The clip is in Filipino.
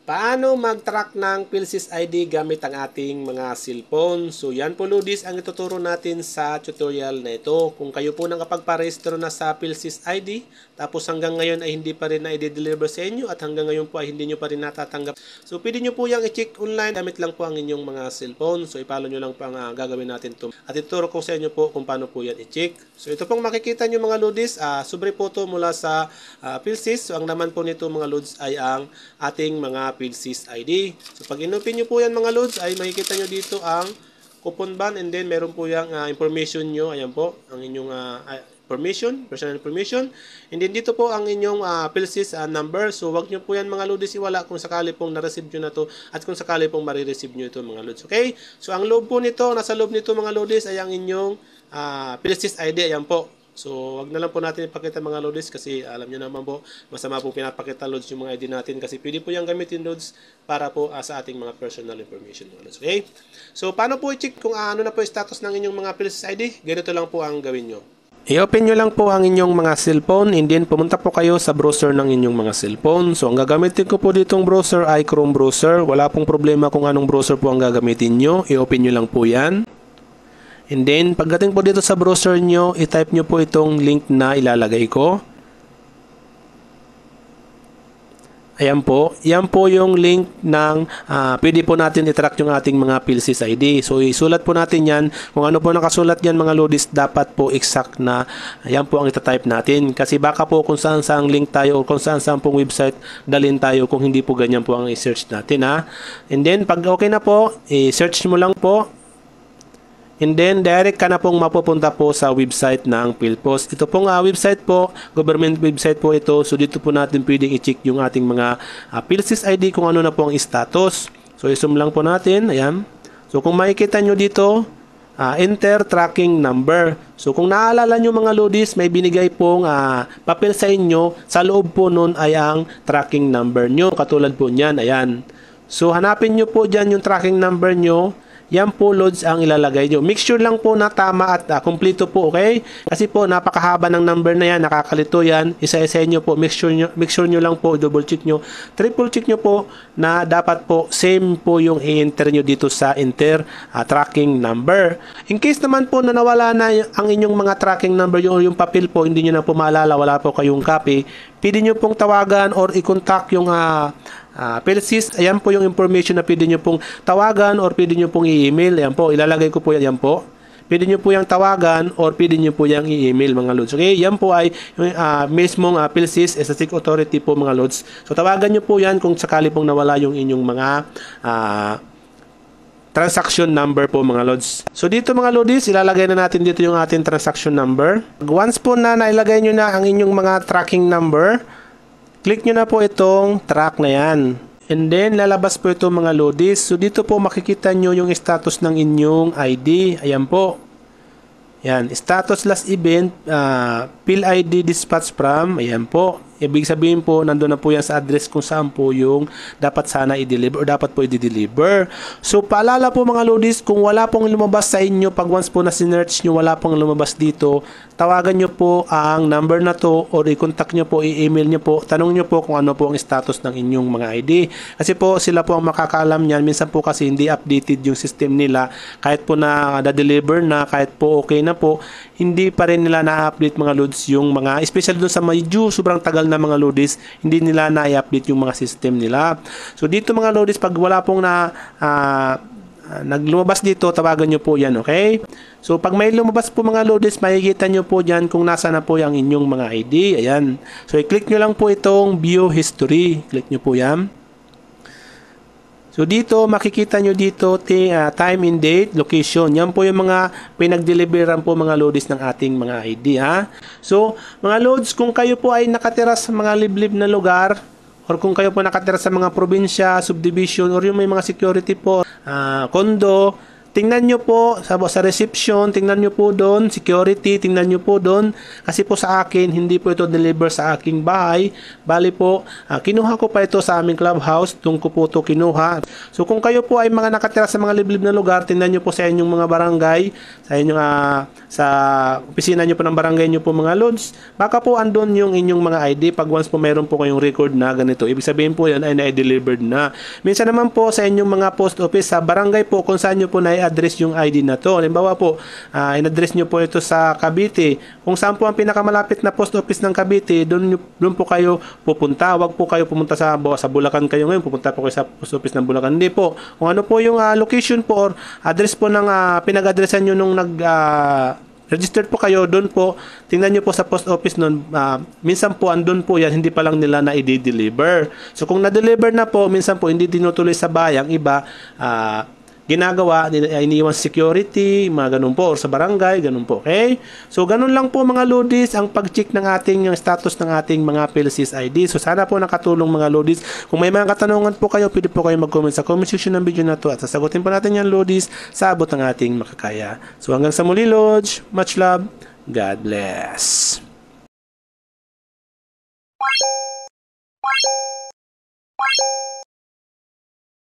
Paano mag-track ng PhilSys ID gamit ang ating mga cellphone? So yan po Lodis ang ituturo natin sa tutorial na ito. Kung kayo po nakapagparehistro na sa PhilSys ID, tapos hanggang ngayon ay hindi pa rin na i-deliver sa inyo at hanggang ngayon po ay hindi nyo pa rin natatanggap. So pwede nyo po yung i-check online gamit lang po ang inyong mga cellphone. So ipalo nyo lang po ang gagawin natin ito. At ituturo ko sa inyo po kung paano po yan i-check. So ito pong makikita nyo mga Lodis, sobre po ito mula sa PhilSys. So ang naman po nito mga Lods ay ang ating mga PhilSys ID. So pag inopin nyo po yan mga Lods ay makikita nyo dito ang coupon ban and then meron po yung information nyo. Ayan po ang inyong information, personal information. And then dito po ang inyong PhilSys number. So wag nyo po yan mga Lods iwala kung sakali pong na-receive nyo na to at kung sakali pong marireceive nyo ito mga Lods. Okay? So ang loob po nito, nasa loob nito mga Lods ay ang inyong PhilSys ID. Ayan po. So, wag na lang po natin ipakita mga Lodis kasi alam nyo naman po, masama po pinapakita Lods yung mga ID natin kasi pwede po yung gamitin Lods para po sa ating mga personal information. Okay? So, paano po i-check kung ano na po yung status ng inyong mga PhilSys ID? Ganito lang po ang gawin nyo. I-open nyo lang po ang inyong mga cellphone and then pumunta po kayo sa browser ng inyong mga cellphone. So, ang gagamitin ko po ditong browser ay Chrome browser. Wala pong problema kung anong browser po ang gagamitin nyo. I-open nyo lang po yan. And then, pagdating po dito sa browser nyo, i-type nyo po itong link na ilalagay ko. Ayan po. Yan po yung link ng pwede po natin i-track yung ating mga PhilSys ID. So, isulat po natin yan. Kung ano po nakasulat yan mga Lodis, dapat po exact na yan po ang itatype natin. Kasi baka po kung saan saang link tayo o kung saan saang pong website dalhin tayo kung hindi po ganyan po ang i-search natin. And then, pag okay na po, i-search mo lang po. And then, direct ka na pong mapupunta po sa website ng PhilPos. Ito pong website po, government website po ito. So, dito po natin pwedeng i-check yung ating mga PhilSys ID kung ano na po ang status. So, i-zoom lang po natin. Ayan. So, kung makikita nyo dito, enter tracking number. So, kung naalala nyo mga Lodis, may binigay pong papel sa inyo. Sa loob po nun ay ang tracking number nyo. Katulad po nyan. Ayan. So, hanapin nyo po dyan yung tracking number nyo. Yan po Lods ang ilalagay nyo. Make sure lang po na tama at kumpleto po, okay? Kasi po napakahaba ng number na yan, nakakalito yan. Isa-isa nyo po, make sure nyo lang po, double check nyo, triple check nyo po na dapat po same po yung i-enter nyo dito sa enter tracking number. In case naman po na nawala na ang inyong mga tracking number, yung papel po, hindi nyo na po maalala, wala po kayong copy, pwede nyo pong tawagan or i-contact yung PhilSys. Ayan po yung information na pwede nyo pong tawagan or pwede nyo pong i-email. Ayan po, ilalagay ko po yan po. Pwede nyo po yung tawagan or pwede nyo po yung i-email mga Lods. Okay, yan po ay yung mismong PhilSys Statistic Authority po mga Lods. So tawagan nyo po yan kung sakali pong nawala yung inyong mga transaction number po mga Lods. So dito mga Lodis, ilalagay na natin dito yung ating transaction number. Once po na nailagay nyo na ang inyong mga tracking number, click nyo na po itong track na yan. And then, lalabas po ito mga Lodis. So, dito po makikita nyo yung status ng inyong ID. Ayan po. Yan. Status last event, PhilID dispatch from. Ayan po. Ibig sabihin po, nandun na po yan sa address kung saan po yung dapat sana i-deliver o dapat po i-deliver. So, paalala po mga Lodis, kung wala pong lumabas sa inyo, pag once po na sinearch nyo, wala pong lumabas dito, tawagan nyo po ang number na to or i-contact nyo po, i-email nyo po, tanong nyo po kung ano po ang status ng inyong mga ID. Kasi po, sila po ang makakaalam niyan. Minsan po kasi hindi updated yung system nila. Kahit po na na-deliver na, kahit po okay na po, hindi pa rin nila na-update mga Lods yung mga, especially doon sa medyo sobrang tagal na mga Lodis, hindi nila na-update yung mga system nila. So dito mga Lodis, pag wala pong naglumabas dito, tawagan nyo po yan, okay? So pag may lumabas po mga Lodis, makikita nyo po dyan kung nasa na po yung inyong mga ID. Ayan. So i-click nyo lang po itong view history. Click nyo po yan. So dito, makikita nyo dito time and date, location. Yan po yung mga pinag-deliveran po mga Lodis ng ating mga ID. So mga Lods, kung kayo po ay nakatira sa mga liblib na lugar or kung kayo po nakatira sa mga probinsya, subdivision or yung may mga security po, condo, tingnan nyo po sa reception, tingnan nyo po doon, security, tingnan nyo po doon. Kasi po sa akin, hindi po ito deliver sa aking bahay. Bali po, kinuha ko pa ito sa aming clubhouse, doon ko po ito kinuha. So kung kayo po ay mga nakatira sa mga liblib na lugar, tingnan nyo po sa inyong mga barangay, sa inyong sa opisina nyo po ng barangay nyo po mga lods, baka po andun yung inyong mga ID pag once po mayroon po kayong record na ganito. Ibig sabihin po yan ay na-delivered na. Minsan naman po sa inyong mga post office, sa barangay po kung saan nyo po na-address yung ID na to. Halimbawa po, in-address nyo po ito sa Cavite. Kung saan po ang pinakamalapit na post office ng Cavite, doon po kayo pupunta. Huwag po kayo pumunta sa Bulacan kayo ngayon, pupunta po kayo sa post office ng Bulacan. Hindi po. Kung ano po yung location po or address po ng pinag-addressan nyo nung registered po kayo, doon po, tingnan nyo po sa post office nun, minsan po andun po yan, hindi pa lang nila na i-deliver. So kung na-deliver na po, minsan po hindi tinutuloy sa bayang iba, ginagawa, iniiwan security, mga ganun po, or sa barangay, ganun po, okay? So ganun lang po mga lodis, ang pag-check ng ating status ng ating mga PLC's ID. So sana po nakatulong mga lodis. Kung may mga katanungan po kayo, pwede po kayo mag-comment sa comment section ng video na to at sasagutin po natin yan lodis sa abot ng ating makakaya. So hanggang sa muli lodge, much love, God bless.